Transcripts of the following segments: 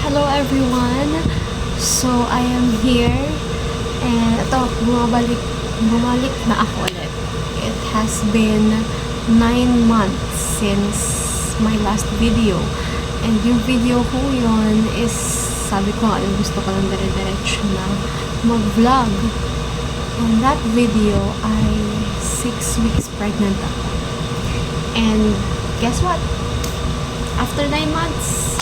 Hello everyone! So, I am here and ito, bumalik na ako ulit. It has been 9 months since my last video. And yung video ko yun is, sabi ko nga, gusto ko lang dire-diretso na mag-vlog. And that video ay 6 weeks pregnant ako. And guess what? After 9 months,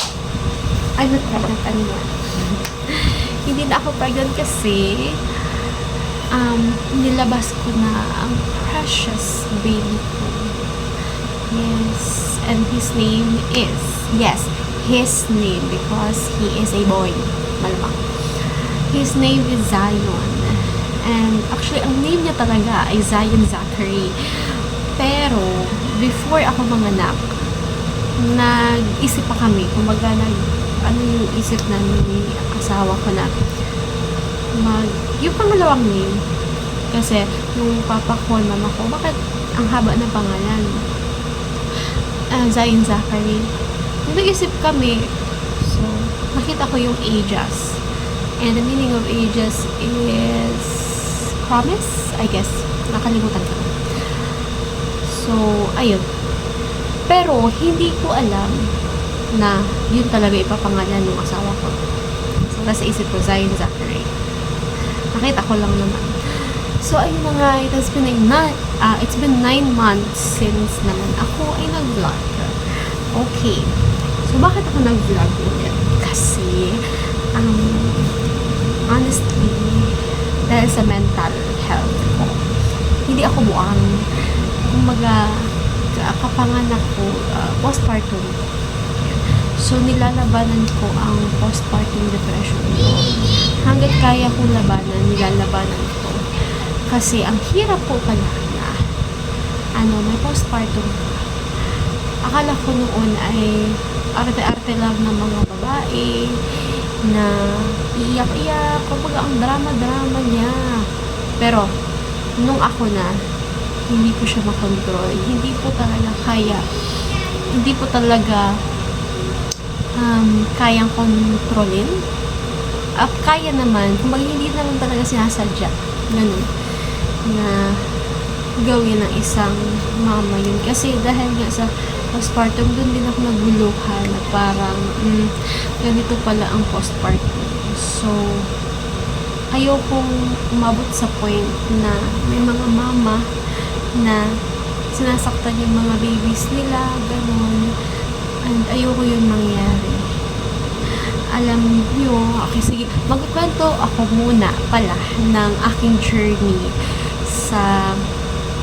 I'm not pregnant anymore. Hindi na ako pregnant kasi nilabas ko na ang precious baby ko. Yes, and his name is, his name because he is a boy. Malamang. His name is Zion. And actually, ang name niya talaga ay Zion Zachary. Pero, before ako manganak, nag-isip pa kami, kumbaga ano yung isip na ni asawa ko na yung pangalawang name. Kasi, yung papa ko, mama ko, bakit ang haba ng pangalan? Zion Zachary. Nag-isip kami, so, nakita ko yung ages. And the meaning of ages is promise, I guess. Nakalimutan ko. So, ayun. Pero, hindi ko alam na yun talaga ipapangalan ng asawa ko. So, nasa isip ko, Zion Zachary. Nakita ko lang naman. So, ayun na nga, it's been 9 months since naman ako ay nag-vlog. Okay. So, bakit ako nag-vlog ulit? Kasi, honestly, dahil sa mental health ko, hindi ako buang. Kumaga, kapanganak ko, postpartum. So, nilalabanan ko ang postpartum depression ko. Hanggat kaya kong labanan, nilalabanan ko. Kasi, ang hirap po pala na, may postpartum. Akala ko noon ay arte-arte lang ng mga babae na iiyak-iyak, kapag ang drama-drama niya. Pero, nung ako na, hindi ko siya makontrol. Hindi po talaga kaya. Hindi po talaga kayang kontrolin. Kaya naman, kumbaga hindi naman talaga sinasadya. Ganun. Na gawin ng isang mama yun. Kasi dahil nga sa postpartum, doon din ako naguluhan na parang ganito pala ang postpartum. So, ayokong umabot sa point na may mga mama na sinasaktan yung mga babies nila, gano'n. And ayoko yun mangyari. Alam nyo, okay, sige, magkwento ako muna pala ng aking journey sa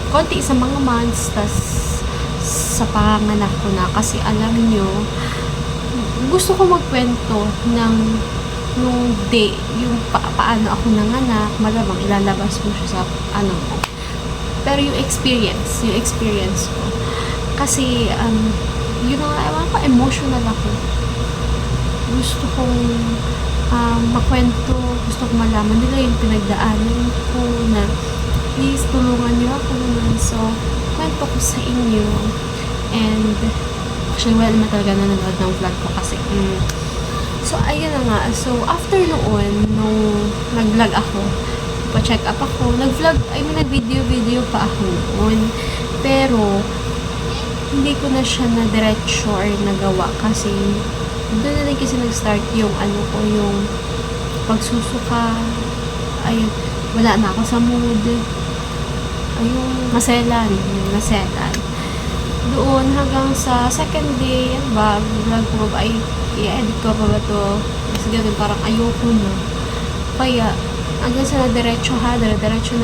konti sa mga months, tas sa panganak ko na. Kasi alam nyo, gusto ko magkwento ng nung day, yung paano ako nanganak, malamang ilalabas mo siya sa ko. Pero yung experience ko. Kasi, yun nga, ewan ko, emotional ako. Gusto kong makwento, gusto kong malaman nila yung pinagdaanan ko na please, tulungan niyo ako naman. So, kwento ko sa inyo. And, actually, wala naman talaga nanonood ng vlog ko kasi, so, ayun na nga. So, after noon, nung nag-vlog ako, pa-check up ako, nag-vlog, nag-video pa ako noon. Pero, hindi ko na siya na diretso or nagawa kasi doon na rin kasi nag-start yung yung pagsusuka. Ayun, wala na ako sa mood. Ayun, maselan. Doon hanggang sa second day, vlog ko ba, i-edit ko pa ba to? Kasi ganun, parang ayoko na. Kaya, hanggang sa diretso na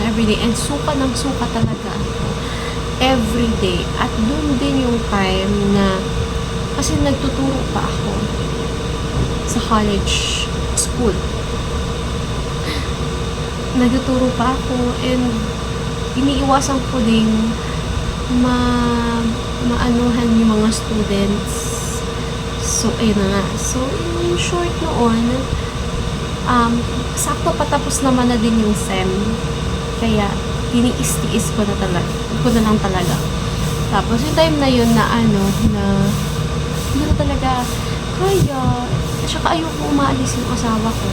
everyday. And suka ng suka talaga everyday. At doon din yung time na, kasi nagtuturo pa ako sa college school. Nagtuturo pa ako and iniiwasan ko ding maanuhan yung mga students. So, ayun na nga. So, in short noon, sakto patapos naman na din yung SEM. Kaya, tiniis-tiis ko na lang talaga. Tapos, yung time na yun na hindi na talaga kaya, saka ayoko umaalis yung asawa ko.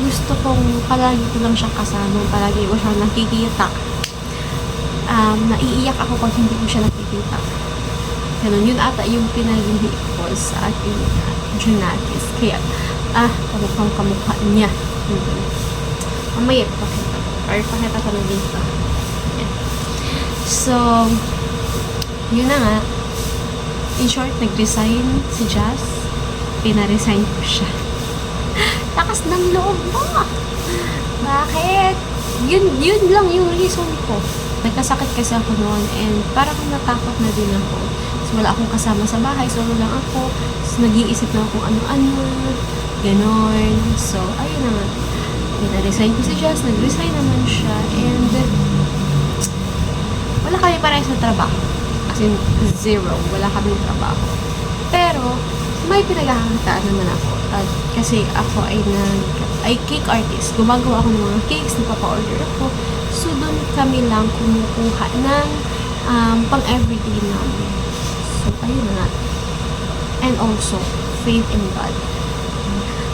Gusto kong palagi ko lang siyang kasama, palagi ko siyang nakikita. Naiiyak ako pag hindi ko siya nakikita. Ganun, yun ata yung pinag-hihip ko sa ating Junakis. Kaya, kamukha niya. Mamaya, pakita ko na dito. Yan. So, yun na nga. In short, nag-resign si Jazz. Pina-resign ko siya. Lakas ng loob mo! Bakit? Yun lang yung reason ko. Nagkasakit kasi ako noon and parang natakot na din ako. So, wala akong kasama sa bahay. Solo lang ako. So, nag-iisip na ako kung ano-ano. Ganon. So, ayun na nga. Pina-resign ko si Jazz. Nag-resign naman siya. And wala kami parehas sa trabaho. As in, zero. Wala kami trabaho. Pero, may pinagkakakitaan naman ako. Kasi ako ay cake artist. Gumagawa ako ng mga cakes, nagpapa-order ako. So, doon kami lang kumukuha ng pang-everyday namin. So, ayun na nga. And also, faith in God.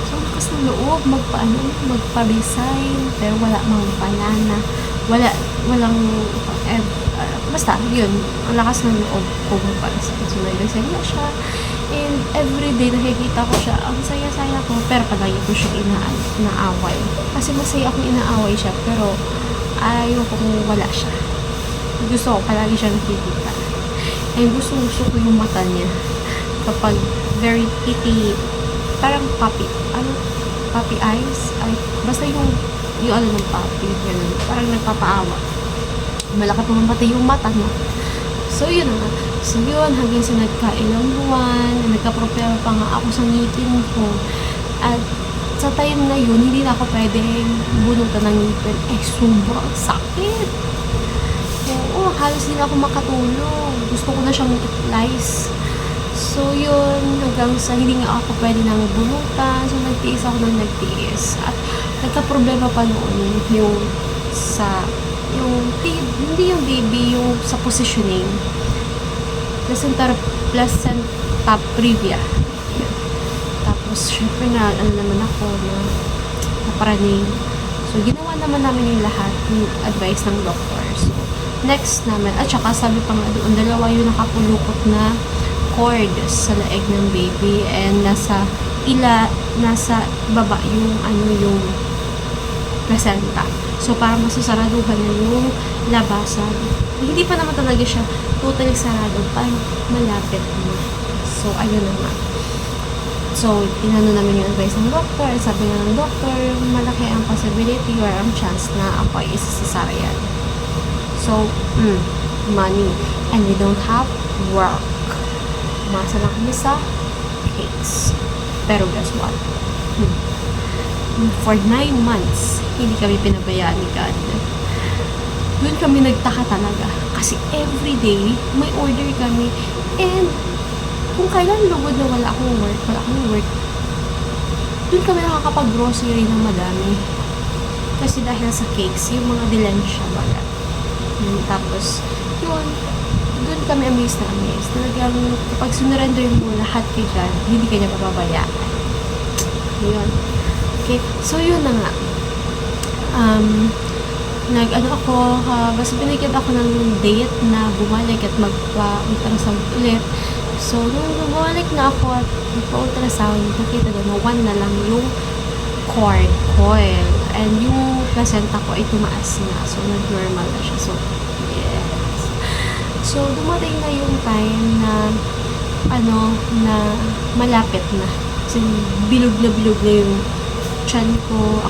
So, lakas ng loob, magpa-resign, pero wala mang palana. Walang, basta, yun, ang lakas ng loob ko magpa-resign. So, nag-resign na siya. And everyday nakikita ko siya, ang saya-saya ko, pero palagi ko siya inaaway. Kasi masaya akong inaaway siya, pero ayaw ko kung wala siya. Gusto ko palagi siya nakikita. And gusto ko yung mata niya. Kapag very pretty, parang puppy eyes. Ay, basta yung ano ng puppy, ganun. Parang nagpapaawa. Malaki pa mati yung mata niya. So, yun na nga. So, yun, hanggang sa nagkailang buwan, nagka-problema pa nga ako sa ngipin ko. At sa time na yun, hindi na ako pwedeng bunutan ng ngipin. Sobrang sakit. Oo, halos hindi na ako makatulog. Gusto ko na siyang i-slice. So, yun, hanggang sa hindi nga ako pwede nang bunutan. So, nagtiis ako ng nagtiis. At nagka-problema pa noon hindi yung baby, yung sa positioning. Placenta previa. Yan. Tapos, syempre ano naman ako na naparaning. So, ginawa naman namin yung lahat yung advice ng doctor. So, next namin, at saka sabi pa nga doon, dalawa yung nakapulukot na cord sa leeg ng baby and nasa baba yung placenta. So, para masasaraduhan na yung labasan. Hindi pa naman talaga siya totally sarado. Parang malapit na. So, ayun na nga. So, tinanong namin yung advice ng doctor. Sabi nga ng doctor, malaki ang possibility or ang chance na ako ay isa-cesarean. So, money. And we don't have work. Umasa lang kami sa cakes. Pero guess what? For 9 months, hindi kami pinabayaan ni God. Doon kami nagtaka talaga. Kasi everyday, may order kami. And, kung kailan lugod na wala akong work, doon kami nakakapag-grocery ng madami. Kasi dahil sa cakes, yung mga dilensya baga. Tapos, yun, doon kami amazed na amazed. Talagang, kapag sinurrender mo lahat kay God, hindi ka niya papabayaan. Yun. Okay, so yun na nga. Basta binigyan ako ng date na bumalik at magpa-ultrasound ulit. So, nung bumalik na ako at magpa-ultrasound, nakita doon na 1 na lang yung coil. And yung placenta ko ay tumaas na. So, nag-normal na siya. So, yes. So, dumating na yung time na na malapit na. Kasi bilog na yung tiyan ko.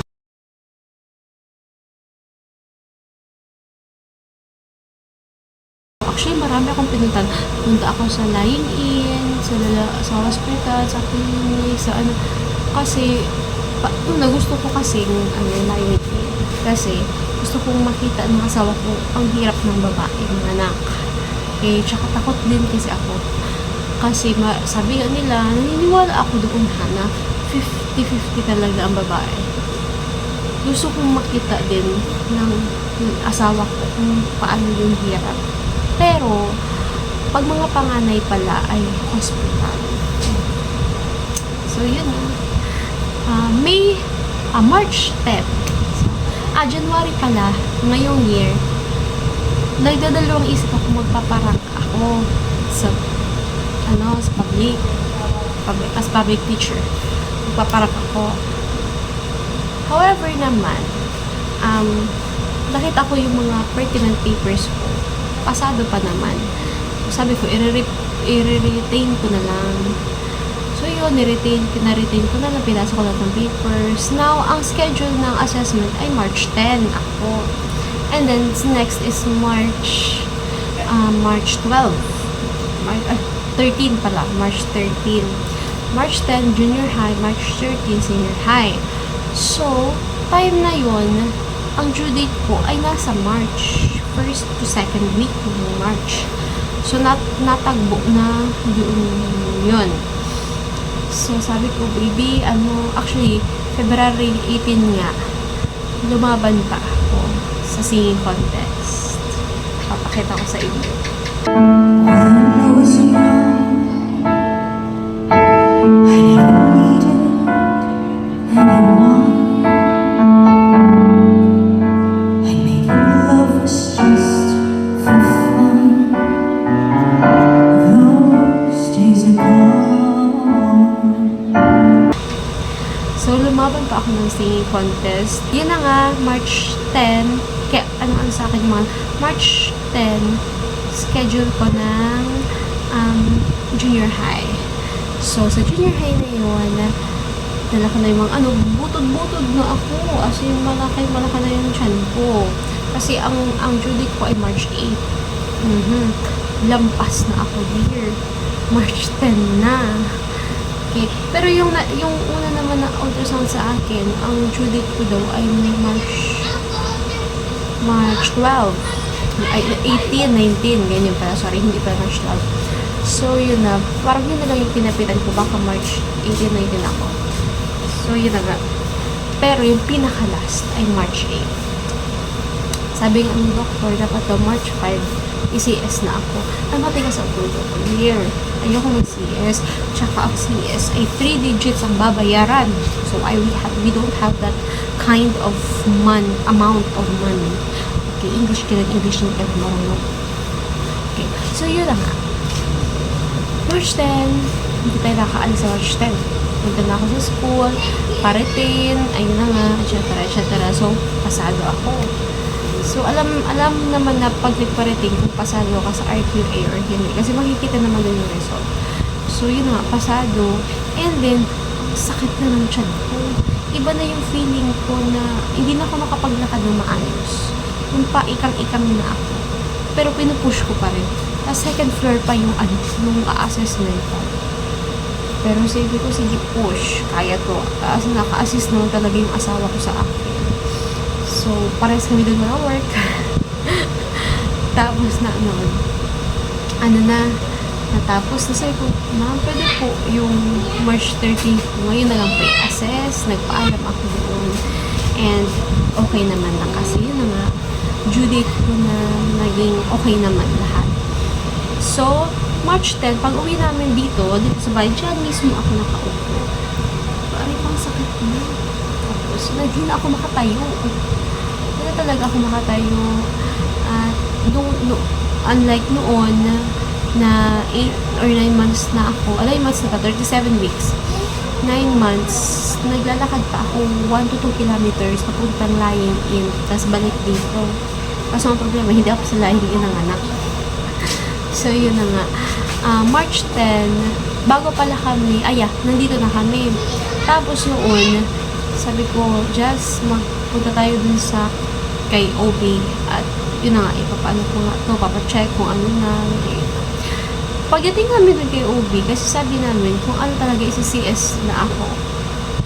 Actually, marami akong pinuntan. Punta ako sa lying-in, sa hospital, sa clinic, sa ano. Kasi, gusto ko kasi lying-in. Kasi, gusto kong makita ng asawa ko ang hirap ng babae, ng anak. Tsaka takot din kasi ako. Kasi, sabi nga nila, naniniwala ako doon na 50-50 talaga ang babae. Gusto kong makita din ng asawa ko kung paano yung hirap. Pero, pag mga panganay pala ay hospital. So, yun na. March 10. So, January pala, ngayong year, nagdadalawang isip ako magpaparang ako sa as public teacher. Magpaparang ako. However naman, nakita ko yung mga pertinent papers ko. Pasado pa naman. Sabi ko, i-retain ko na lang. So yun, na-retain ko na lang, pinasa ko lahat ng papers. Now, ang schedule ng assessment ay March 10 ako. And then, next is March 12. 13 pala, March 13. March 10, junior high, March 13, senior high. So, time na yun, ang due date ko ay nasa March, 1st to 2nd week ng March. So, natagbo na yun. So, sabi ko, baby, actually, February 18 nga, lumaban pa ako sa singing contest. Papakita ko sa inyo. So, lumaban pa ako ng singing contest. Yun na nga, March 10. Kaya, ano sa akin mga March 10, schedule ko ng junior high. So, sa junior high na yun, dala ko na yung mga, butod-butod na ako. As in, malaki na yung tiyan ko. Kasi, ang due date ko ay March 8. Lampas na ako dear. March 10 na. Okay. Pero yung una naman na ultrasound sa akin, ang due date ko daw ay March 12. Ay, 18, 19, ganyan pala. Sorry, hindi pala March 12. So, yun na. Parang yun na lang yung pinapitan ko. Baka March 18, 19 ako. So, yun na nga. Pero yung pinaka-last ay March 8. Sabi ng doktor, dapat daw March 5, i-CS na ako. Ang matigas ang puso ko. Year. Ayoko mag-CS. Tsaka ang CS ay 3 digits ang babayaran. So, we don't have that kind of amount of money. Okay, English ka English na ka marunong. Okay, so yun na nga. March 10, hindi tayo nakaalis sa March 10. Punta na ako sa school, pa-retain, ayun na nga, etc. So, pasado ako. So, alam naman na pag nagpa-retain kung pasado ka sa RQA or hindi. Kasi makikita naman doon yung result. So, yun nga, pasado. And then, sakit na ng tiyan ko. Iba na yung feeling ko na hindi na ako makapaglakad ng maayos. Yung paikang-ikang na ako. Pero pinupush ko pa rin. Tapos second floor pa yung assessment ko. Pero sabi ko, sige push. Kaya to. Kasi naka-assist naman talaga yung asawa ko sa akin. So, parehas kami doon mga work. Tapos natapos na sabi ko, ma'am, pwede po yung March 13 ngayon na lang po i-assess. Nagpaalam ako doon. And okay naman lang kasi yun na nga, due date ko na naging okay naman lahat. So, March 10, pag uwi namin dito sa bahay, dyan mismo ako nakaupo. Parang pang sakit na. Tapos, hindi na ako makatayo. Hindi na talaga ako makatayo. At, unlike noon, na 8 or 9 months na ako, 9 months na pa, 37 weeks. 9 months, naglalakad pa ako 1 to 2 kilometers papuntang lying in, tapos balik dito. Kaso ang problema, hindi ako sa lying in ng anak. So, yun na nga. March 10, bago pala kami, nandito na kami. Tapos noon, sabi ko, just magpunta tayo dun sa kay OB at yun na nga, ipapaano ko nga ito, papacheck kung ano na, pagdating namin dun kay OB, kasi sabi namin, kung ano talaga isi-CS na ako,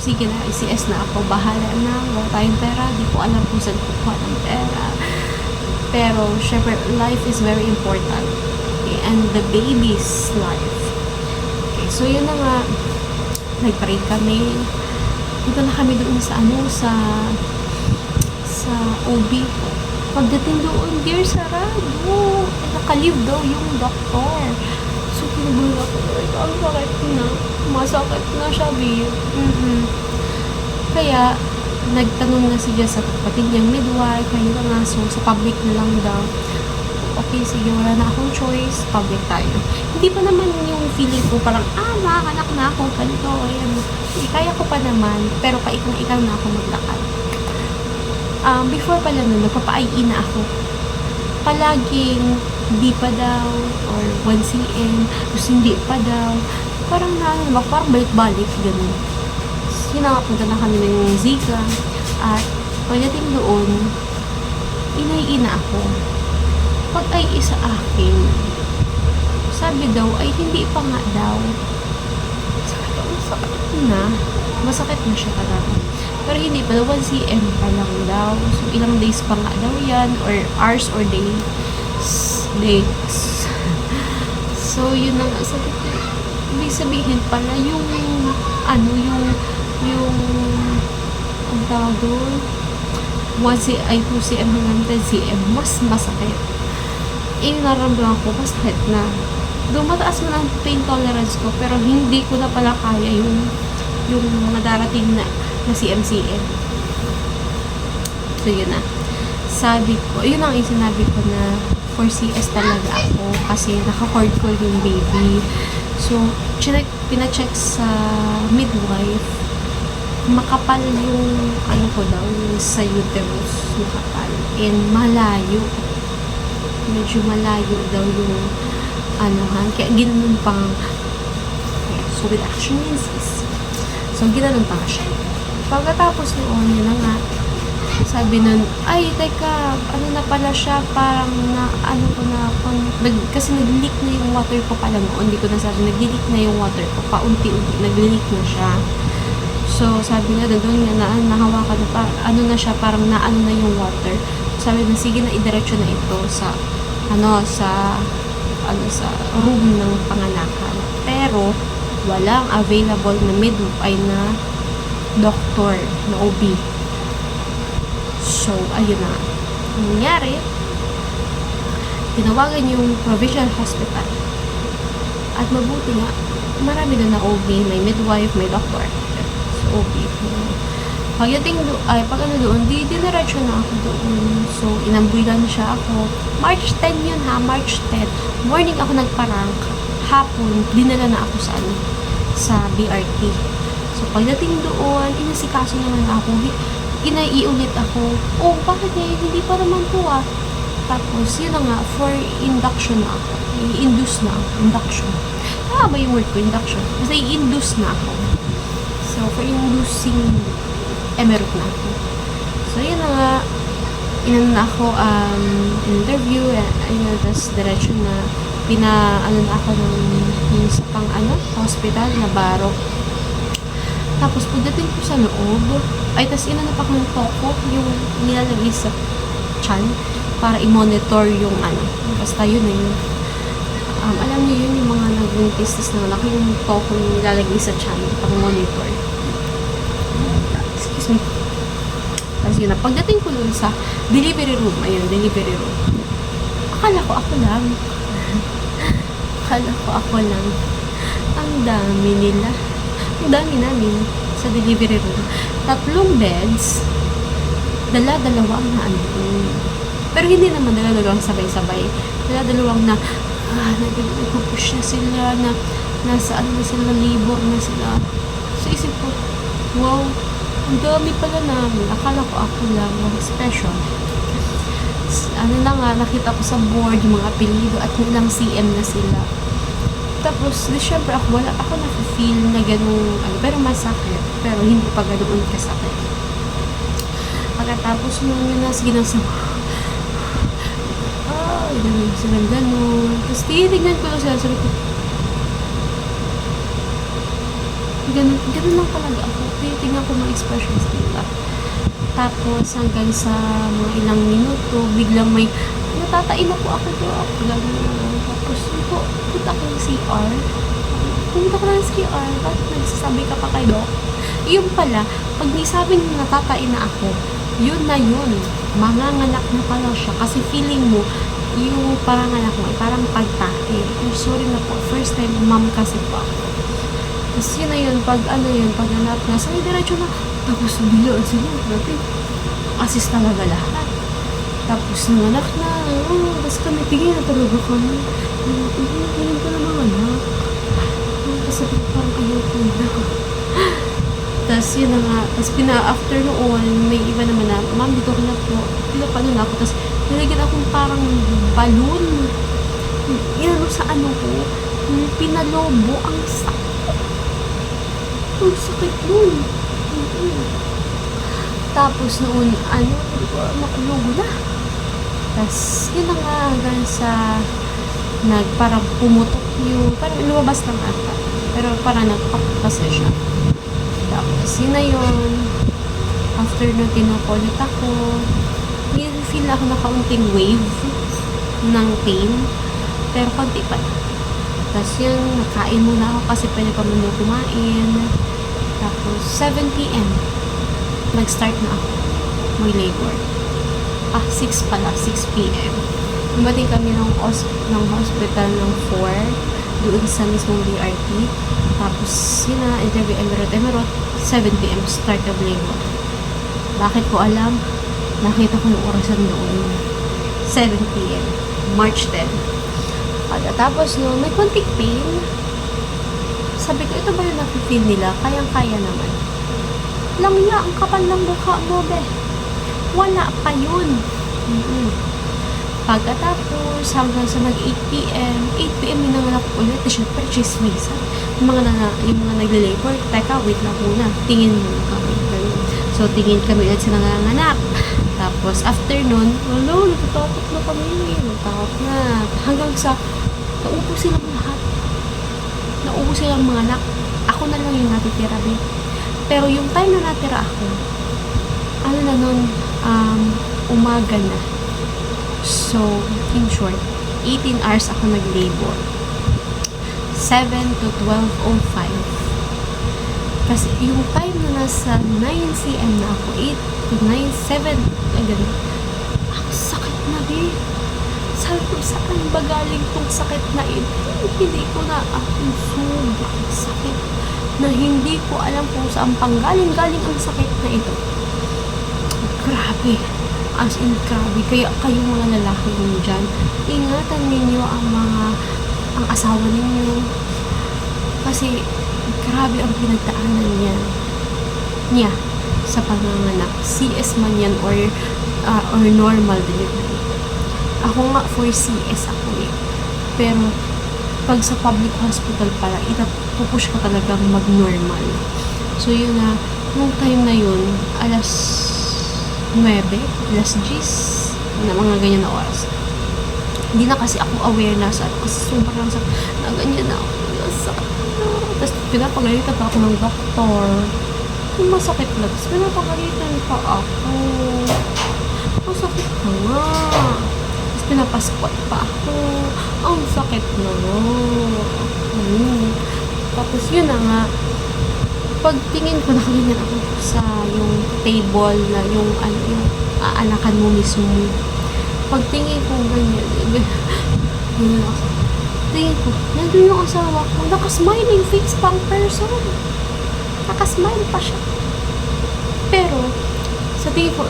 sige na, isi-CS na ako, bahala na, wala tayong pera, di ko alam kung saan kukuha ng pera. Pero, syempre, life is very important. Okay, and the baby's life. Okay, so yun na nga, nag-pray kami. Punta na kami doon sa OB. Pagdating doon, dear, sarado. Nakalive daw yung doktor. So, kinabahan ako. Ang sakit na. Masakit na siya, babe. Kaya, nagtanong na siya sa kapatid niyang midwife, kaya na nga, so sa public na lang daw. Okay, sige, wala na akong choice, public tayo. Hindi pa naman yung feeling ko parang, makakanak na ako, ganito, ayan. Kaya ko pa naman, pero paikang-ikang na ako maglakad. Before pala nun, nagpapa-IE na ako. Palaging, hindi pa daw, or 1 cm, tapos hindi pa daw. Parang parang balik-balik, ganun. Sinakapunta na kami ng Zika, at pagdating doon, inaiina ako. Pag ay isa akin, sabi daw, ay hindi pa nga daw. Masakit na siya talaga. Pero hindi pa daw, 1 cm pa lang daw. So, ilang days pa nga daw yan, or hours or days. So, yun na nga, sabi ko, ibig sabihin pala, yung ang tawag doon, 2 cm hanggang 10 cm, mas masakit. Naramdaman ko, masakit na. Dumataas mo ng pain tolerance ko, pero hindi ko na pala kaya yung nadarating na CMCM. So, yun na. Sabi ko, yun ang sinabi ko na 4CS talaga ako kasi naka-cord ko yung baby. So, pina-check sa midwife, makapal yung ko daw, yung sa uterus, makapal. And malayo. Medyo malayo daw yung kaya ginanon pang so with action means is so ginanon pa siya. Pagkatapos noon, yun na nga, sabi nun, ay teka, na pala siya, parang kasi nag-leak na yung water ko pala noon, hindi ko nasabi, nag-leak na yung water ko, paunti-unti, nag-leak na siya. So, sabi nga doon nga nahawakan na na siya, parang na yung water. Sabi na, sige na, idiretso na ito sa room ng panganakan. Pero, walang available na midwife na doktor, na OB. So, ayun na. Ang nangyari, tinawagan yung provincial hospital. At mabuti nga, marami doon na OB, may midwife, may doctor. So, OB. Pagdating doon, diniretso na ako doon. So, inambulan siya ako. March 10 yun ha, March 10. Morning ako nagparangk. Hapon, dinala na ako sa BRT. So, pagdating doon, inasikaso naman ako. Inaiulit ako. Bakit hindi pa naman po Tapos, yun na nga, for induction na ako. I-induce na ako. Induction. Ba yung word ko, induction? Basta i-induce na ako. So, for inducing emerald na ako. So, yun na nga, na ako, interview, tapos diretso na, na ako ng sa hospital na baro. Tapos, pagdating ko sa loob, tapos inanap ako ng toko, yung nilalagay sa chan, para i-monitor yung basta yun na yun. Alam niyo yun, yung mga nag-dentist na malaki yung toko yung nilalagay sa chan, pang monitor. Excuse me. Tapos yun na, pagdating ko dun sa delivery room, delivery room. Akala ko ako lang. Ang dami nila. Ang dami namin sa delivery room. 3 beds, dala-dalawang na Pero hindi naman dala-dalawang sabay-sabay. Dala-dalawang na, nagpupush na sila, na nasa na sila, labor na sila. So, isip ko, wow, ang dami pala namin. Akala ko ako lang, special. Nakita ko sa board, yung mga apelido, at ilang CM na sila. Tapos, syempre ako, wala ako na-feel na ganun, pero masakit. Pero hindi pa ganoon kasakit. Pagkatapos nung sige na sa ganun sila ganun. Tapos, titignan ko lang sila, sabi ko, ganun lang talaga ako. Titignan ko mga expressions nila. Tapos, hanggang sa mga ilang minuto, biglang may natatain ako gano'n. Tapos, punta ko ng CR. Bakit nagsasabi ka pa kay Doc? Yun pala, pag nisabing natatain na ako, yun na yun. Manganganak na pala siya. Kasi feeling mo, yung paranganak mo, parang pagtae. Sorry na po, first time mom kasi po ako. Tapos yun na yun, pag anak na, sa diretso na, tapos bilaan sila, grabe. Assist talaga lahat. Tapos nanganak na, tapos kami, tingin na talaga kami. Tingin ko na mga anak. Tapos parang ayaw ko na. Tapos yun na nga, tapos after noon, may iba naman na, ma'am, dito ko na po, pinapano na ako, tapos nilagyan akong parang balloon. Yan sa ano ko, pinalobo, ang sakit. Ang sakit nun. Tapos noon, makulogo na. Tapos, yun na nga, hanggang sa, parang pumutok yung, parang lumabas lang ata. Pero parang nagpapas na siya. Tapos, yun na yun. After nung kinukulit ako, feel ako na kaunting wave ng pain. Pero konti pa. Tapos yun, nakain muna ako kasi pwede pa muna kumain. Tapos, 7 p.m. nag-start na ako mag-labor. 6 pala, 6 p.m. Dumating kami ng hospital ng 4 doon sa mismong BRT. Tapos, yun na, interview Emirate, 7 p.m. start of labor. Bakit ko alam? Nakita ko yung orasan doon. 7 p.m. March 10. Pagkatapos no, may konting pain. Sabi ko, ito ba yung nafe-feel nila? Kayang-kaya naman. Langya, ang kapal ng mukha mo, be. Wala pa yun. Pagkatapos, hanggang sa mag 8 p.m. 8 p.m. yung nanganak ulit. Siyempre, chismisan. Yung mga nagle-labor, teka, wait lang muna. Tingin muna kami. So, tingin kami ulit sa nanganganak. Tapos, after nun, natatakot na kami. Natatakot na. Hanggang sa, naupo silang lahat. Naupo silang mga anak. Ako na lang yung natitira, be. Pero yung time na natira ako, ano na nun, umaga na. So, in short, 18 hours ako nag-labor. 7 to 12:05. Kasi yung time na nasa 9 cm na ako, 8 to 9, 7, ganun. Ang sakit na, be. Sabi ko, saan ba galing tong sakit na ito? Hindi ko na, sobrang sakit na hindi ko alam kung saan panggaling ang sakit na ito. Grabe. As in, grabe. Kaya kayo mga lalaki nyo dyan, ingatan ninyo ang asawa ninyo. Kasi, grabe ang pinagdaanan niya sa panganganak. CS man yan or normal delivery. Ako nga for CS ako eh. Pero, pag sa public hospital pala, pupush ka talagang mag-normal. So, yun na, nung time na yun, alas 9, alas 10, na mga ganyan na oras. Hindi na kasi ako aware na sa, kasi sobrang na ganyan na ako. Tapos, pinapagalitan pa ako ng doktor. Masakit lang. Tapos, pinapagalitan pa ako. Masakit na nga. Tapos, pinapaspot pa ako. Ang sakit na nga. Tapos, yun na nga. Pagtingin ko, nakaganyan ako sa yung table na yung aanakan mo mismo. Pagtingin ko, ganyan. Ganyan ako. Tingin ko, nandun yung asawa ko. Nakasmiling face pang person. Nakasmile pa siya. Pero, sa tingin ko,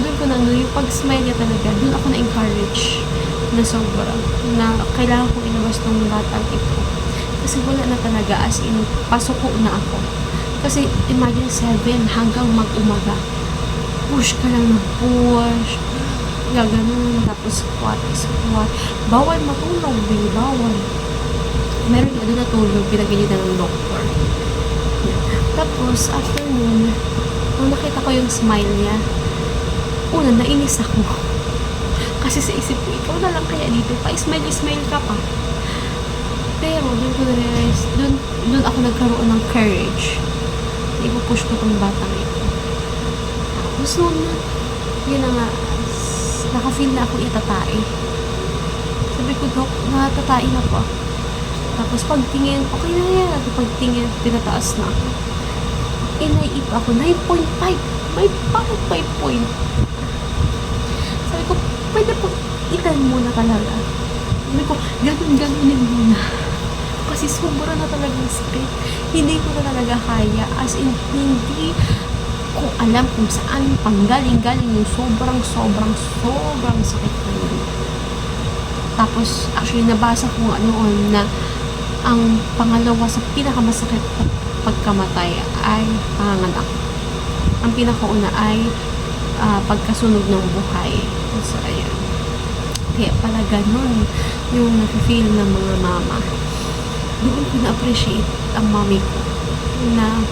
doon ko nandun yung pag-smile niya talaga, doon ako na-encourage na sobra. Na kailangan kong ilabas ng batang ito. Kasi wala na talaga, as in, pasuko na ako. Kasi, imagine 7 hanggang mag-umaga. Push ka lang ng push. Gaganon. Tapos, squat. Bawal matulog, bawal. Meron nga doon natulog, pinagganyan ng doktor. Tapos, after nun, nung nakita ko yung smile niya, una, nainis ako. Kasi sa isip ko, ikaw na lang kaya dito, pa-smile ka pa. Pero, doon ko na-realize, doon ako nagkaroon ng courage. Ipupush ko tong batang ito. Tapos noon na, yun na nga, naka-feel na ako itatae. Sabi ko, Dok, natatai na po ako. Tapos pagtingin, okay na yan. At pagtingin, pinataas na ako. Naiip ako, 9.5. May 5 point. Sabi ko, pwede po, itan muna talaga. Sabi ko, ganunin muna. Kasi Kasi sobra na talagang sakit. Hindi ko na talaga kaya. As in, hindi ko alam kung saan panggaling-galing yung sobrang sakit na yun. Tapos, actually, nabasa ko nga noon na ang pangalawa sa pinakamasakit pagkamatay ay panganganak. Ang pinakauna ay pagkasunog ng buhay. So, ayan. Kaya pala ganun yung nafe-feel ng mga mama. Doon ko na-appreciate ang mami ko na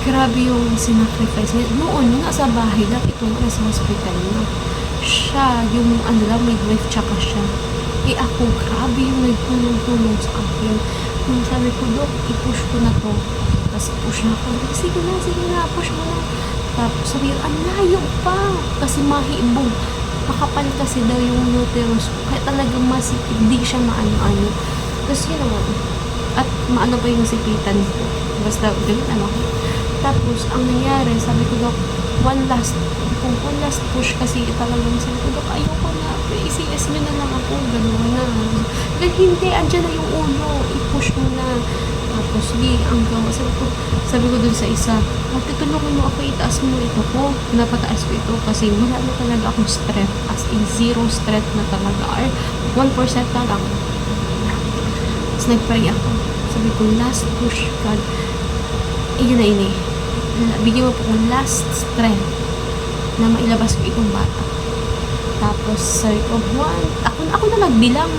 grabe yung sinacrifice niya. Noon, nasa bahay lang, ito nga sa hospital na. Siya, yung midwife, tsaka siya. Ako, grabe yung nagtulong-tulong sa akin. Nung sabi ko, Dok, i-push ko na to. Tapos push na ako. Sige na, push mo na. Tapos sabi ko, ang layo pa. Kasi mahibog. Makapal kasi daw yung uterus. Kaya talagang masipid. Di siya maano-ano. Tapos yun naman. At maano pa yung sipitan ko. Basta, ganun ano. Tapos, ang nangyari, sabi ko, Dok, one last push kasi talagang sabi ko, Dok, ayoko na. I-CS nyo na lang ako. Ganun na. Dahil hindi, andyan na yung ulo. I-push mo na. Tapos, sige, ang gawa. Sabi ko dun sa isa, tulungan mo ako, itaas mo ito ko. Napataas ko ito kasi wala na talaga akong strength. As in, zero strength na talaga. Or 1% na lang. Tapos, nag-pray ako. Sabi ko, last push, God. Yun na ini. Bigyan mo po ng last strength na mailabas ko itong bata. Tapos, sabi ko, ako na nagbilang.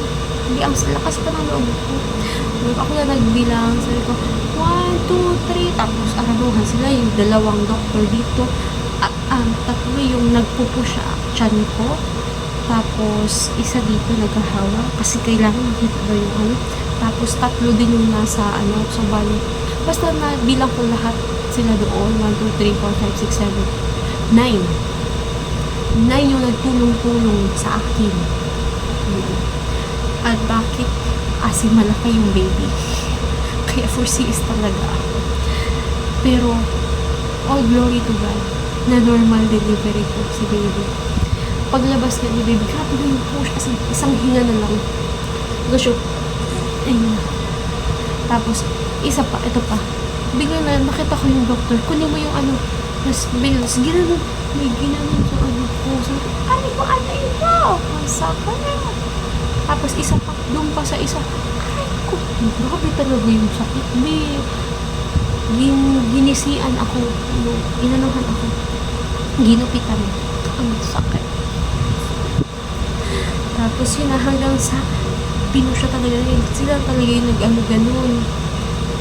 Hindi, ang lakas pa ng loob ko. Ako na nagbilang. Sabi ko, 1, 2, 3. Tapos, araluhan sila. Yung dalawang doktor dito. Tatlo yung nagpupush sa tiyan ko. Tapos, isa dito naghahawa. Kasi kailangan makita ba yung ano. Tapos, tatlo din yung nasa so bali. Basta na bilang ko lahat sila doon. 1, 2, 3, 4, 5, 6, 7, 9. 9 yung nagtulong-tulong sa akin. At bakit? Kasi malaki yung baby. Kaya 4CS talaga ako. Pero, all glory to God, na normal delivery ko si baby. Paglabas na ni baby, grabe na yung push. Kasi isang hinga na lang. Gusto, ayun. Tapos, isa pa, ito pa. Bigla na, nakita ko yung doctor. Kunin mo yung Tapos, bigla, ginanon. May ginanon sa ko. Sabi ko, ano ito? Ang saka na. Tapos, isa pa, doon pa sa isa. Ay ko, grabe talaga yung sakit. Ginisian ako. Inanuhan ako. Ginupitan. Ang sakit. Tapos, yun na, hanggang sa pinusya talaga yun. Sila talaga yung nag-ganun.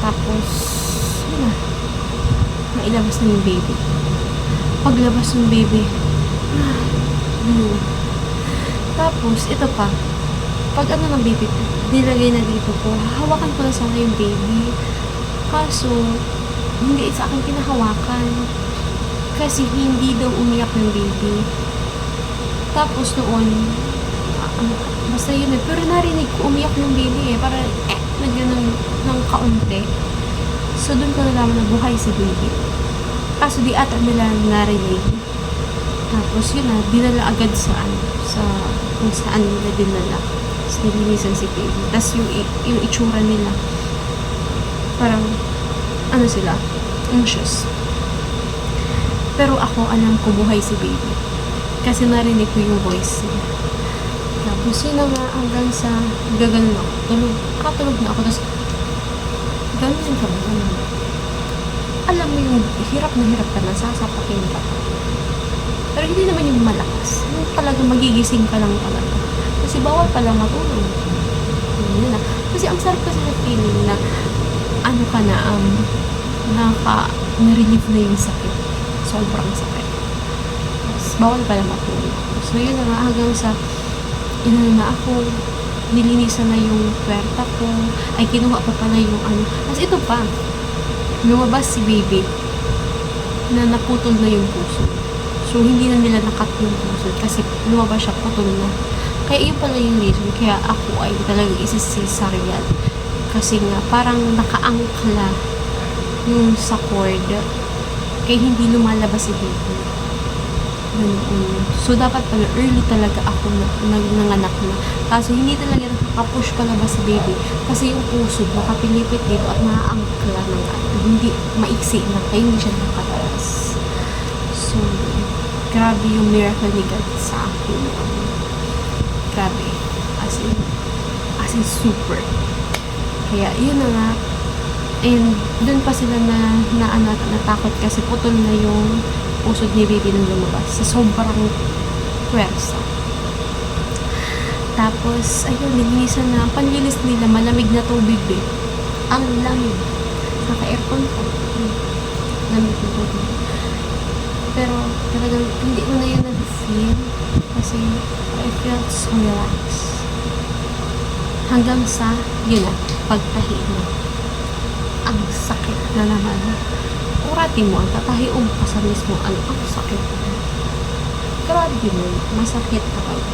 Tapos, yun na. Nailabas na yung baby. Paglabas ng baby, tapos, ito pa. Pag ng baby ko, nilagay na dito ko, hawakan ko na sana yung baby. Kaso, hindi sa akin pinahawakan. Kasi hindi daw umiyak yung baby. Tapos noon, basta yun pero narinig ko umiyak yung baby para nagyan ng kaunti. So, doon ko nalaman na buhay si baby. Kaso di ata nila narinig. Tapos yun na, dinala agad sa kung saan nila dinala. Tapos nilinisan si baby. Tapos yung itsura nila, parang, sila, anxious. Pero ako, alam ko buhay si baby. Kasi narinig ko yung voice niya. Tapos yun na nga, hanggang sa gaganon ako. Katulog na ako. Tapos, gano'n ka ba? Alam mo yung hirap ka na, sasapakin ka. Pero hindi naman yung malakas. Yung talaga magigising ka lang talaga. Kasi bawal pa lang matulog. Yun na. Kasi ang sarap kasi na feeling na na-relieve na yung sakit. Sobrang sakit. Tapos, bawal pa lang matulog. So, yun na nga, hanggang sa na ako, nilinisan na yung puwerta ko, ay kinuha pa pala yung Tapos ito pa, lumabas si baby na naputol na yung puso. So, hindi na nila nakat yung puso kasi lumabas siya, putol na. Kaya yun pala yung reason. Kaya ako ay talagang isisisaryan. Kasi nga, parang nakaangkla yung sa cord. Kaya hindi lumalabas si baby. Ganun. So, dapat pala early talaga ako nanganak na. Kaso, hindi talaga nakaka-push palabas si baby. Kasi yung pusod, nakapilipit dito at naaangkla ng hindi maiksi na, kaya hindi siya nakataas. So, grabe yung miracle ni God sa akin. Grabe. As in super. Kaya, yun na nga. And, dun pa sila natakot kasi putol na yung pusod ni baby nung lumabas. Sa sobrang pwersa. Tapos, ayun, nilinisan na. Ang panlinis nila, malamig na tubig eh. Ang lamig. Naka-aircon pa. Lamig na tubig. Pero, talagang, hindi ko na yun na-feel. Kasi, I felt so relaxed. Hanggang sa, yun na, pagtahi mo. Ang sakit na naman. Urati mo, ang tatahiog ka sa mismo, ang sakit. Grabe mo, masakit talaga.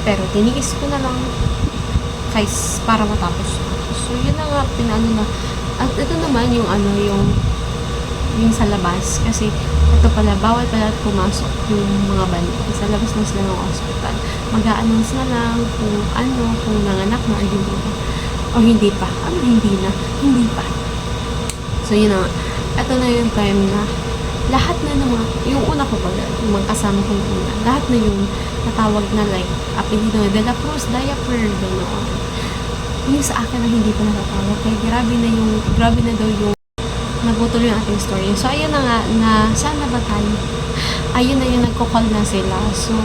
Pero, tiniis ko na lang guys, para matapos. So, yun na nga, pinano na. At ito naman yung yung sa labas. Kasi, ito pala, bawal pala pumasok yung mga banda. Sa labas na sila ng hospital. Mag-a-announce na lang kung nanganak na, o hindi pa. Hindi na? Hindi pa. So, yun na nga. Ito na yung time na lahat na ng mga, yung una ko pala, yung mga kasama kong una, lahat na yung natawag na like, apelido na, De La Cruz, diaper, ganoon. Yung sa akin na hindi pa natatawag, kaya grabe na daw yung nagutol yung ating story. So, ayun na nga, na, saan na ba tayo? Ayun na yung nagko-call na sila. So,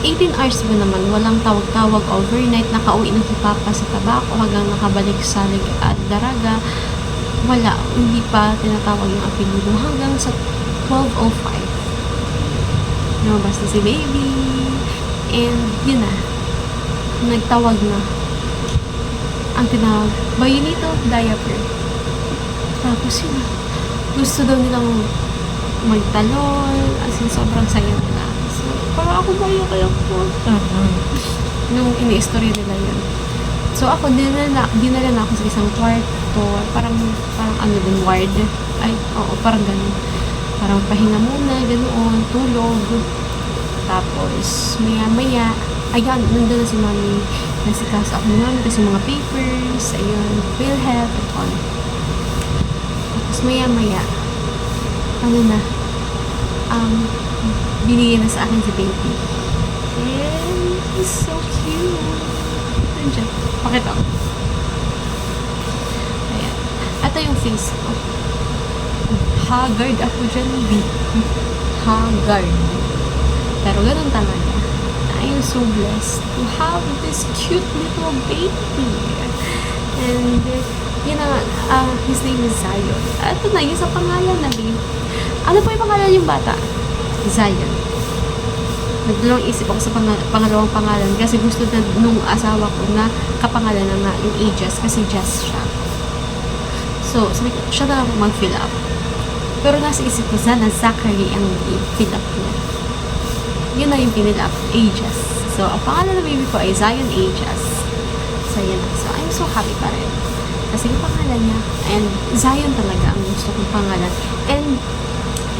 18 hours ba naman, walang tawag-tawag overnight, nakauwi na si Papa sa tabako hanggang nakabalik sa Daraga. Wala, hindi pa tinatawag yung apelido hanggang sa 12:05. Lumabas na si baby. And, yun na. Nagtawag na. Ang tinawag, Bayonito, diaper. Tapos yun na. Gusto daw nilang magtalon. As in, sobrang saya nila. So, parang ako ba yung kaya po? Nung ini-story nila yun. So, ako, dinala na ako sa isang kwarto. Parang ano din, ward. Ay, oo, parang ganun. Parang pahinga muna, ganoon, tulog. Tapos, maya-maya, ayan, nandun na si mami. Nasikaso ako ni mami kasi mga papers, ayun, PhilHealth, at all. Tapos, maya-maya, ano na, binigyan na sa akin si baby. And, he's so cute. Nandiyan. Pakita ko. Ayan. Ito yung face ko. Haggard ako dyan, Haggard. Pero ganun talaga. I am so blessed to have this cute little baby. And, yun na, his name is Zion. Ito na, yung sa pangalan na babe. Ano po yung pangalan yung bata? Zion. Nagdalawang isip ako sa pangalawang pangalan kasi gusto na nung asawa ko na kapangalan na nga yung Aegis kasi Jess siya. So, sabi ko, siya na lang mag-fill up. Pero nasa isip ko sana Zachary ang i-fill up niya. Yun na yung pinil up, Aegis. So, ang pangalan ng baby ko ay Zion Aegis. So, yun na. So, I'm so happy pa rin. Kasi yung pangalan niya, and Zion talaga ang gusto kong pangalan. And,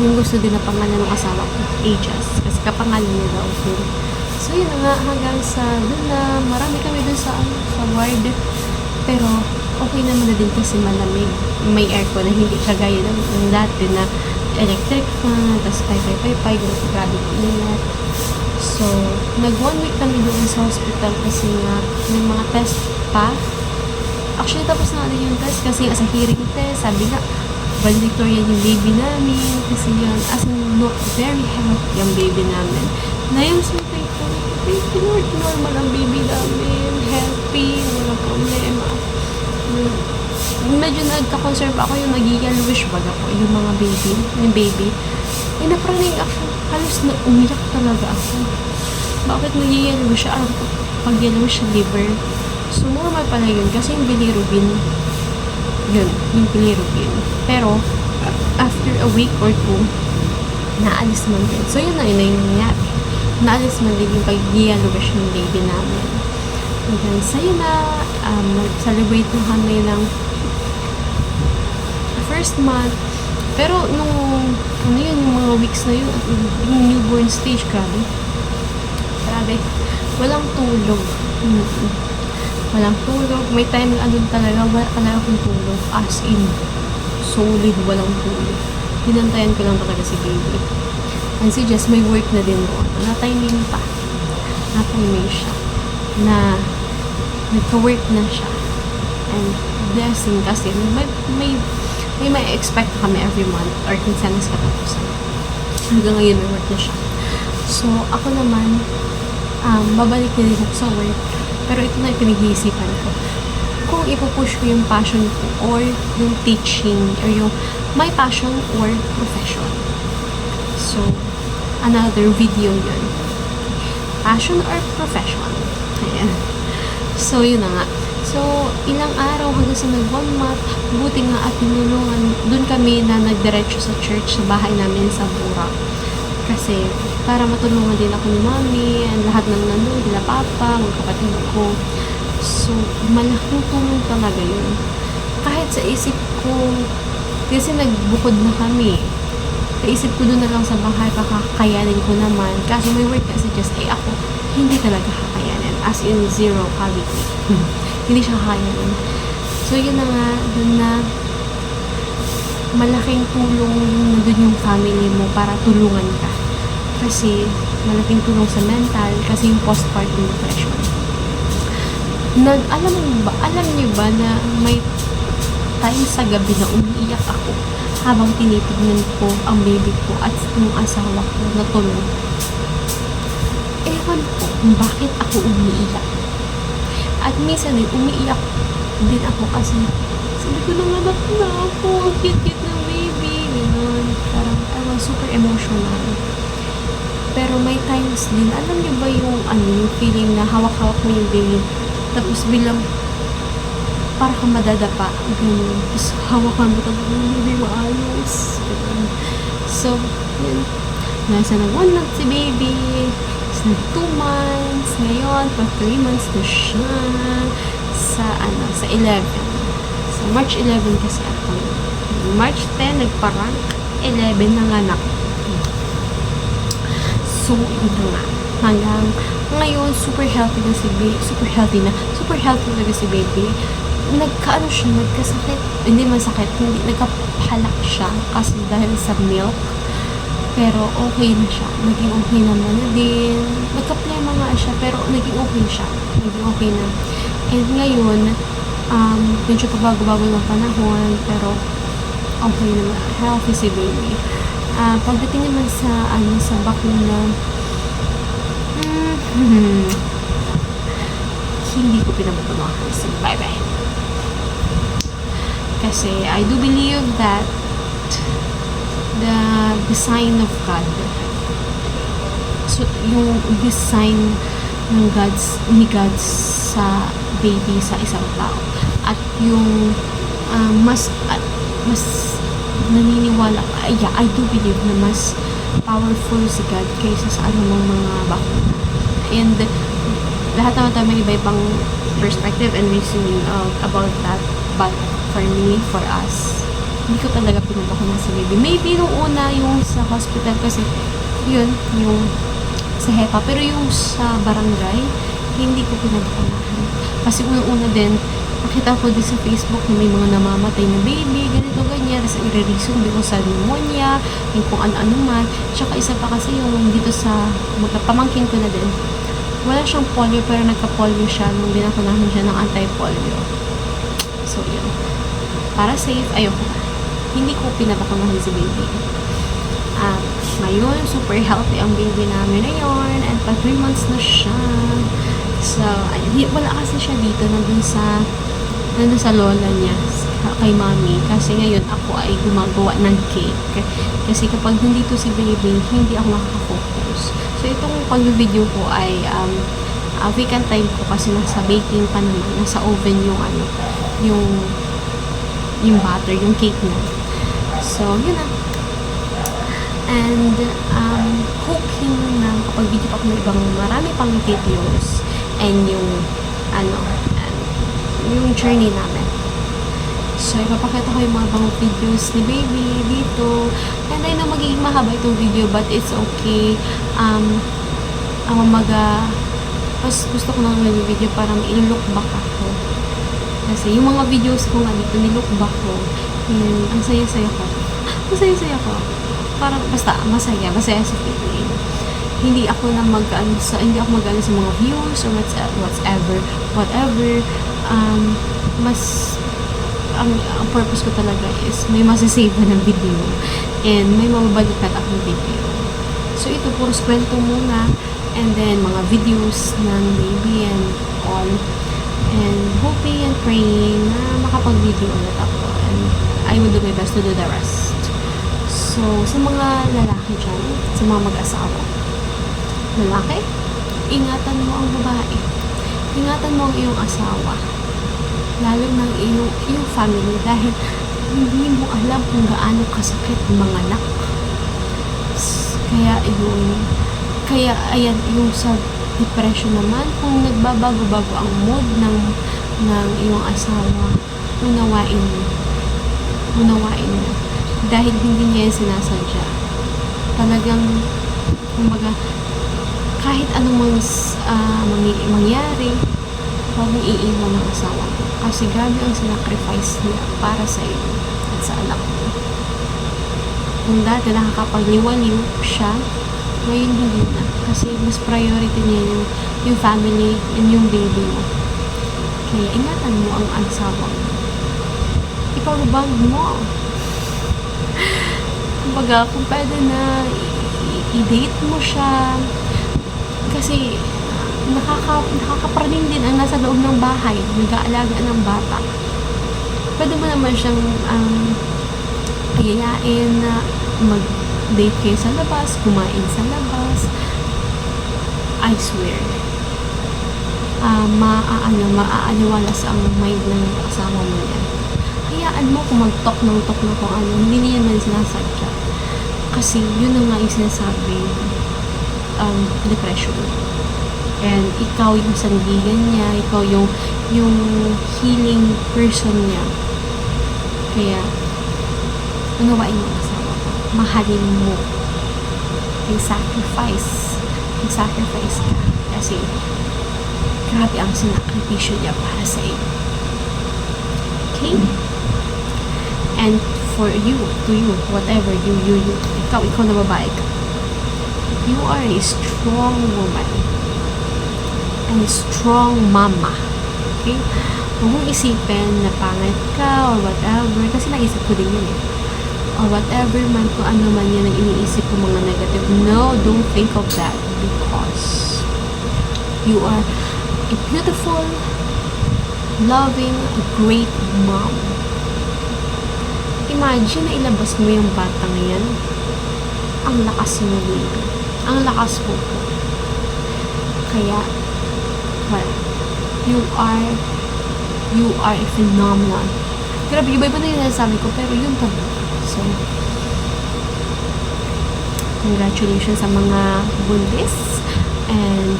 yung gusto din na pangalan ng asawa ko, Aegis. Kasi kapangalan niya daw. So, yun na nga, hanggang sa dun na, marami kami dun sa ward. Pero, okay naman na din kasi malamig. May aircon na hindi kagaya ng dati na electric fan, tapos pay, grabe init. So, nag 1 week kami doon sa hospital kasi nga, may mga test pa. Actually, tapos na natin yung test kasi sa hearing test, sabi nga, valedictorian yung baby namin kasi yun, as in, very healthy yung baby namin. Na yung sabi ko, thank you Lord, normal ang baby namin, healthy, walang problema. Medyo nagka-conserve ako yung nag-yellowish baga po, yung mga baby. Eh, napraning ako, halos na umiyak talaga ako. Bakit nag-yellowish siya? Alam ko, pag yellowish siya liver. So, normal pala yun kasi yung bilirubin, yun, yung bilirubin. Pero, after a week or two, naalis man din. So, yun na yun yung nangyari. Naalis man din yung pag-yellowish ng baby namin. Hanggang sa'yo na, nag-celebrate na kami ng first month. Pero, nung, ano yun, yung mga weeks na yun. At yung newborn stage, grabe. Grabe. Walang tulog. Walang tulog. May time na andun talaga, wala talaga akong tulog. As in, solid, walang tulog. Hinantayan ko lang talaga si baby. And si Jess, may work na din doon. Na-timing pa. Na-timing siya. Na nagka-work na siya. And blessing kasi may expect kami every month or kinsanas katapusan. Hanggang ngayon may work na siya. So, ako naman, babalik na din ako sa work. Pero ito na yung pinag-iisipan ko. Kung ipupush ko yung passion ko or yung teaching or yung my passion or profession. So, another video yun. Passion or profession. Ayan. So, yun na nga. So, ilang araw hanggang sa nag-1 month, buti nga at tinulungan. Doon kami na nagdiretso sa church sa bahay namin sa Burak. Kasi, para matulungan din ako ni Mami, and lahat ng nandun, nila Papa, mga kapatid ko. So, malaking tulong talaga yun. Kahit sa isip ko, kasi nagbukod na kami. Sa isip ko doon na lang sa bahay, kakakayanin ko naman. Kaso may work kasi just, ako, hindi talaga kakayanin. As in, zero quality. Hindi siya kakayanin. So, yun na nga, doon na malaking tulong yung nandun yung family mo para tulungan ka. Kasi, malaking tulong sa mental, kasi yung postpartum depression. Alam niyo ba na may time sa gabi na umiiyak ako habang tinitignan ko ang baby ko at yung asawa ko na tulog. Ewan ko kung bakit ako umiiyak. At minsan din, umiiyak din ako kasi sabi ko nanganak na ako, ang cute-cute ng baby. Ganun. Parang, super emotional. Pero may times din, alam niyo ba yung, yung feeling na hawak-hawak mo yung baby, tapos bilang, para kang madadapa. Ganun. Tapos hawakan mo talaga yung baby maayos. Ganun. So, yun. Nasa na 1 month si baby. Tapos nag 2 months. Ngayon, for 3 months na siya. Sa 11. So, March 11 kasi ako. March 10, nagparang 11 ng anak. So, ito nga. Hanggang ngayon, super healthy na si baby. Super healthy talaga si baby. Nagkaano siya, nagkasakit. Hindi man sakit, hindi. Nagkapalak siya kasi dahil sa milk. Pero okay na siya. Naging okay naman na din. Nagka-plema nga siya, pero naging okay siya. Naging okay na. And ngayon, medyo pabago-bago ng panahon, pero okay naman. Healthy si baby. Pagdating naman sa bakuna, hindi ko pinapatunahan si bye-bye. Kasi I do believe that the design of God, so yung design ng ni God sa baby sa isang tao, at yung mas naniniwala, I do believe na mas powerful si God kaysa sa anumang mga bakuna. And lahat naman tayo may iba-ibang perspective and reasoning about that. But for me, for us, hindi ko talaga pinabakuna si baby. Maybe nung una yung sa hospital kasi yun, yung sa HEPA. Pero yung sa barangay, hindi ko pinabakunahan. Kasi unang-una din, nakita ko din sa Facebook na may mga namamatay na baby, ganito, ganyan. Tapos i-reason din ko sa pneumonia, yung kung ano-ano man. Tsaka isa pa kasi yung dito sa pamangkin ko na din. Wala siyang polio, pero nagka-polio siya nung binakunahan siya ng anti-polio. So, yun. Para safe, ayoko na. Hindi ko pinabakunahan si baby. Ngayon, super healthy ang baby namin ngayon. And pa 3 months na siya. So, wala kasi siya dito. Nandun sa lola niya, kay Mami. Kasi ngayon, ako ay gumagawa ng cake. Kasi kapag nandito si baby, hindi ako makaka-focus. So, itong pag-video ko ay weekend time ko kasi nasa baking pa naman. Nasa oven yung butter, yung cake na. So, yun na. And, hoping na kapag video pa ako ng ibang marami pang videos and yung journey namin. So, ipapakita ko yung mga bang videos ni baby dito. And I know magiging mahaba itong video, but it's okay. Mas gusto ko nang video para mai-look back ako. Kasi yung mga videos ko nga dito, nilook back ko. And ang saya-saya ko. Parang basta masaya sa feeling. Hindi ako mag-ano sa mga views or whatever. Ang purpose ko talaga is may masasave na ng video and may mababalikan akong video. So ito, puros kwento muna, and then mga videos ng baby and all, and hoping and praying na makapag-video ulit ako, and I will do my best to do the rest. So, sa mga lalaki dyan, sa mga mag-asawa, lalaki, ingatan mo ang babae. Ingatan mo ang iyong asawa. Lalo ng iyong family, dahil hindi mo alam kung gaano kasakit manganak. Kaya ayan, yung sa depression naman, kung nagbabago-bago ang mood ng iyong asawa, unawain mo. Dahil hindi niya yung sinasadya. Talagang, kumbaga, kahit anong mangyari, huwag mong iiwan ng asawa mo. Kasi grabe ang sacrifice niya para sa iyo at sa anak mo. Kung dati nakakapagliwaliw siya, ngayon hindi na. Kasi mas priority niya yung family and yung baby mo. Kaya ingatan mo ang asawa mo. Ipag-bag mo. Kumbaga, kung pwede na i-date mo siya. Kasi nakakapraning din ang nasa loob ng bahay, nag-aalaga ng bata. Pwede mo naman siyang payayain na mag-date kayo sa labas, kumain sa labas. I swear, maaaliwalas ang mind ng asawa mo yan. Hayaan mo kung mag-talk ng kung ano, hindi niya naman sinasadya. Kasi yun ang nga yung sinasabi, depression. And ikaw yung sandigan niya, ikaw yung healing person niya. Kaya, unawain mo ang asawa mo. Mahalin mo. Yung sacrifice ka. Kasi, grabe ang sinakripisyo niya para sa iyo. Okay? And for you, to you, whatever you, ikaw na babae ka. You are a strong woman. And a strong mama. Okay? Huwag mong isipin na pangit ka or whatever. Kasi naisip ko din yun eh. Or whatever man, kung ano man yan ang iniisip ko mga negative. No, don't think of that. Because you are a beautiful, loving, great mom. Imagine na ilabas mo yung bata ngayon. Ang lakas mo, baby. Ang lakas mo po. Kaya, well, you are a phenomenal. Grabe, iba-iba na yung nasasabi ko, pero yun talaga. So, congratulations sa mga buntis, and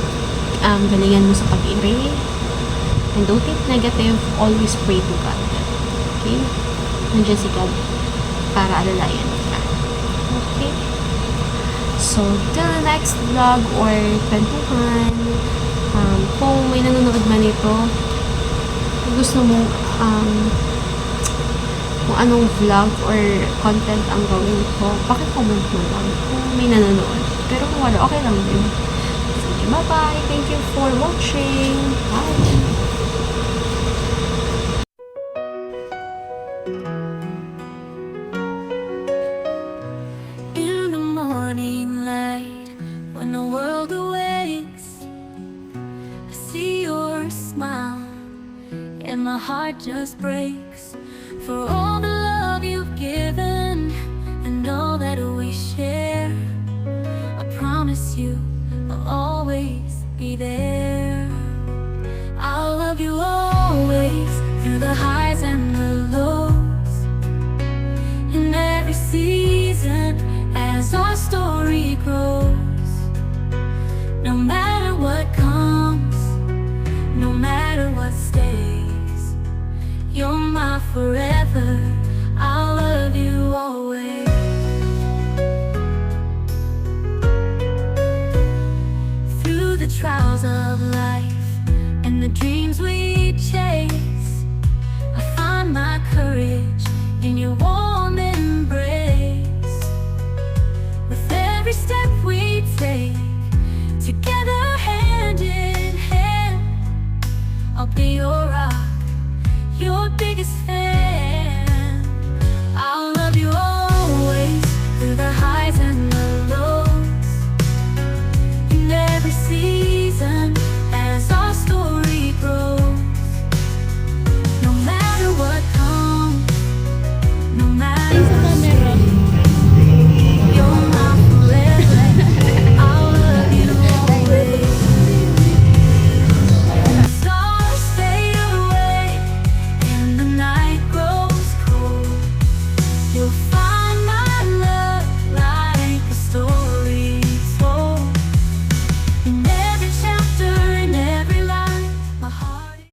galingan mo sa pag-iri, and don't think negative, always pray to God. Okay? Nandiyan si God para alalayan ka. Okay? So, till the next vlog or kwentuhan, kung may nanonood man ito, kung gusto mo kung anong vlog or content ang gawin ko, pakicomment mo lang kung may nanonood. Pero kung wala, okay lang din. Sige, bye-bye! Thank you for watching! Bye! In the morning light, when the world awakes, I see your smile, and my heart just breaks. For all the love you've given and all that we share, I promise you I'll always be there. I'll love you always, through the highs and the lows, in every season as our story grows. No matter what comes, no matter what stays, you're my my forever. I'll love you always.